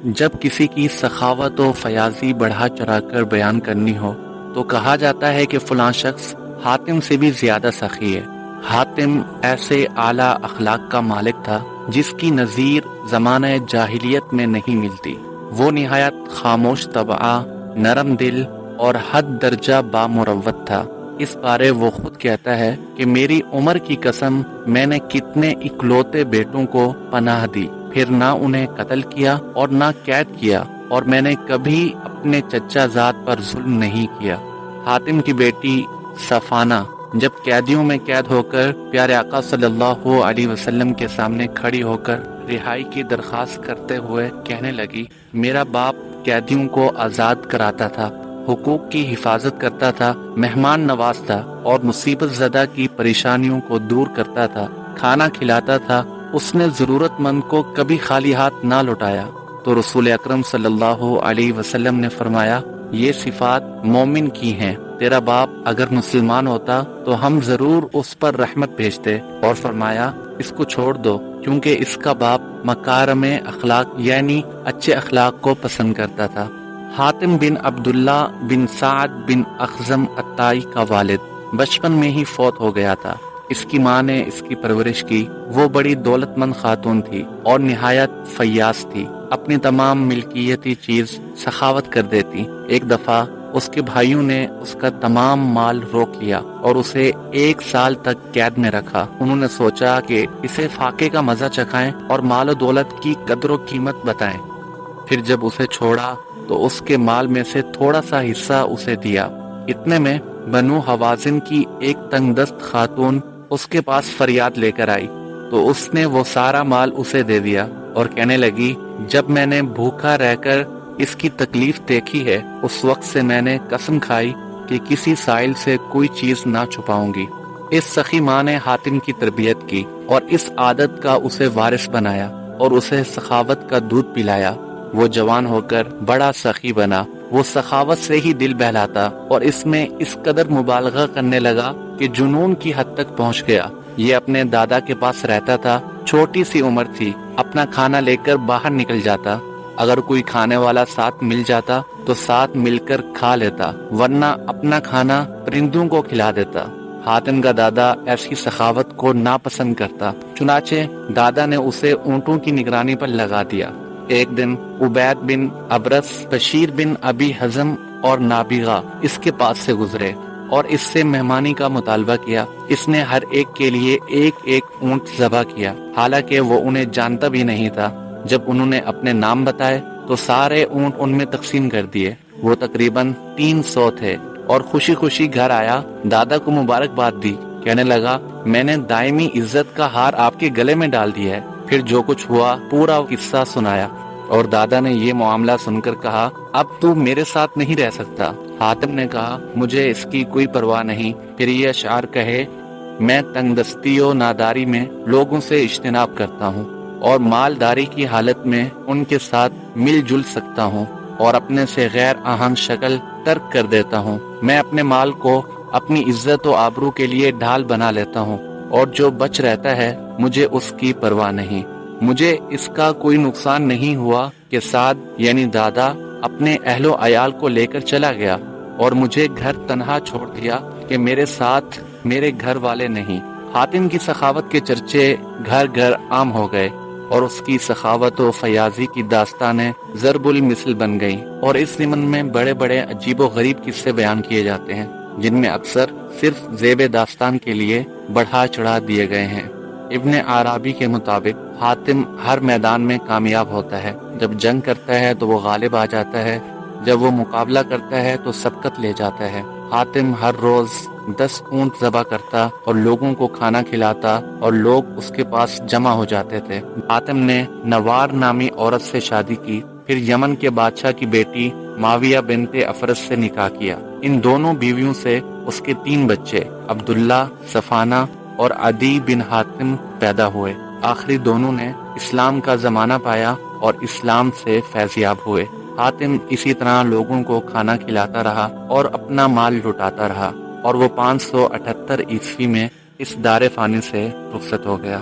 جب کسی کی سخاوت و فیاضی بڑھا چڑھا کر بیان کرنی ہو تو کہا جاتا ہے کہ فلاں شخص حاتم سے بھی زیادہ سخی ہے۔ حاتم ایسے اعلیٰ اخلاق کا مالک تھا جس کی نظیر زمانہ جاہلیت میں نہیں ملتی۔ وہ نہایت خاموش طبع، نرم دل اور حد درجہ بامروت تھا۔ اس بارے وہ خود کہتا ہے کہ میری عمر کی قسم، میں نے کتنے اکلوتے بیٹوں کو پناہ دی، پھر نہ انہیں قتل کیا اور نہ قید کیا، اور میں نے کبھی اپنے چچا زاد پر ظلم نہیں کیا۔ حاتم کی بیٹی صفانہ جب قیدیوں میں قید ہو کر پیارے آقا صلی اللہ علیہ وسلم کے سامنے کھڑی ہو کر رہائی کی درخواست کرتے ہوئے کہنے لگی، میرا باپ قیدیوں کو آزاد کراتا تھا، حقوق کی حفاظت کرتا تھا، مہمان نواز تھا اور مصیبت زدہ کی پریشانیوں کو دور کرتا تھا، کھانا کھلاتا تھا، اس نے ضرورت مند کو کبھی خالی ہاتھ نہ لوٹایا۔ تو رسول اکرم صلی اللہ علیہ وسلم نے فرمایا، یہ صفات مومن کی ہیں، تیرا باپ اگر مسلمان ہوتا تو ہم ضرور اس پر رحمت بھیجتے، اور فرمایا اس کو چھوڑ دو کیونکہ اس کا باپ مکارم اخلاق یعنی اچھے اخلاق کو پسند کرتا تھا۔ حاتم بن عبداللہ بن سعد بن اخزم الطائی کا والد بچپن میں ہی فوت ہو گیا تھا۔ اس کی ماں نے اس کی پرورش کی۔ وہ بڑی دولت مند خاتون تھی اور نہایت فیاض تھی، اپنی تمام ملکیتی چیز سخاوت کر دیتی۔ ایک دفعہ اس کے بھائیوں نے اس کا تمام مال روک لیا اور اسے 1 سال تک قید میں رکھا۔ انہوں نے سوچا کہ اسے فاقے کا مزہ چکھائیں اور مال و دولت کی قدر و قیمت بتائیں۔ پھر جب اسے چھوڑا تو اس کے مال میں سے تھوڑا سا حصہ اسے دیا۔ اتنے میں بنو حوازن کی ایک تنگ دست خاتون اس کے پاس فریاد لے کر آئی تو اس نے وہ سارا مال اسے دے دیا اور کہنے لگی، جب میں نے بھوکا رہ کر اس کی تکلیف دیکھی ہے اس وقت سے میں نے قسم کھائی کہ کسی سائل سے کوئی چیز نہ چھپاؤں گی۔ اس سخی ماں نے حاتم کی تربیت کی اور اس عادت کا اسے وارث بنایا اور اسے سخاوت کا دودھ پلایا۔ وہ جوان ہو کر بڑا سخی بنا۔ وہ سخاوت سے ہی دل بہلاتا اور اس میں اس قدر مبالغہ کرنے لگا کہ جنون کی حد تک پہنچ گیا۔ یہ اپنے دادا کے پاس رہتا تھا، چھوٹی سی عمر تھی، اپنا کھانا لے کر باہر نکل جاتا، اگر کوئی کھانے والا ساتھ مل جاتا تو ساتھ مل کر کھا لیتا، ورنہ اپنا کھانا پرندوں کو کھلا دیتا۔ حاتم کا دادا ایسی سخاوت کو ناپسند کرتا، چنانچہ دادا نے اسے اونٹوں کی نگرانی پر لگا دیا۔ ایک دن عبید بن ابرس، بشیر بن ابی حزم اور نابغہ اس کے پاس سے گزرے اور اس سے مہمانی کا مطالبہ کیا۔ اس نے ہر ایک کے لیے ایک ایک اونٹ ذبح کیا، حالانکہ وہ انہیں جانتا بھی نہیں تھا۔ جب انہوں نے اپنے نام بتائے تو سارے اونٹ ان میں تقسیم کر دیے۔ وہ تقریباً 300 تھے اور خوشی خوشی گھر آیا، دادا کو مبارکباد دی، کہنے لگا، میں نے دائمی عزت کا ہار آپ کے گلے میں ڈال دیا ہے۔ پھر جو کچھ ہوا پورا قصہ سنایا اور دادا نے یہ معاملہ سن کر کہا، اب تو میرے ساتھ نہیں رہ سکتا۔ حاتم نے کہا، مجھے اس کی کوئی پرواہ نہیں۔ پھر یہ اشعار کہے، میں تنگ دستی و ناداری میں لوگوں سے اجتناب کرتا ہوں اور مالداری کی حالت میں ان کے ساتھ مل جل سکتا ہوں اور اپنے سے غیر آہنگ شکل ترک کر دیتا ہوں۔ میں اپنے مال کو اپنی عزت و آبرو کے لیے ڈھال بنا لیتا ہوں اور جو بچ رہتا ہے مجھے اس کی پرواہ نہیں۔ مجھے اس کا کوئی نقصان نہیں ہوا کہ سعد یعنی دادا اپنے اہل و عیال کو لے کر چلا گیا اور مجھے گھر تنہا چھوڑ دیا کہ میرے ساتھ میرے گھر والے نہیں۔ حاتم کی سخاوت کے چرچے گھر گھر عام ہو گئے اور اس کی سخاوت و فیاضی کی داستانیں ضرب المثل بن گئیں، اور اس ضمن میں بڑے بڑے عجیب و غریب قصے بیان کیے جاتے ہیں جن میں اکثر صرف زیب داستان کے لیے بڑھا چڑھا دیے گئے ہیں۔ ابن عرابی کے مطابق حاتم ہر میدان میں کامیاب ہوتا ہے، جب جنگ کرتا ہے تو وہ غالب آ جاتا ہے، جب وہ مقابلہ کرتا ہے تو سبقت لے جاتا ہے۔ حاتم ہر روز 10 اونٹ ذبح کرتا اور لوگوں کو کھانا کھلاتا اور لوگ اس کے پاس جمع ہو جاتے تھے۔ حاتم نے نوار نامی عورت سے شادی کی، پھر یمن کے بادشاہ کی بیٹی معاویہ بنت افرس سے نکاح کیا۔ ان دونوں بیویوں سے اس کے 3 بچے عبداللہ، صفانہ اور عدی بن حاتم پیدا ہوئے۔ آخری دونوں نے اسلام کا زمانہ پایا اور اسلام سے فیضیاب ہوئے۔ حاتم اسی طرح لوگوں کو کھانا کھلاتا رہا اور اپنا مال لٹاتا رہا، اور وہ 578 عیسوی میں اس دار فانی سے رخصت ہو گیا۔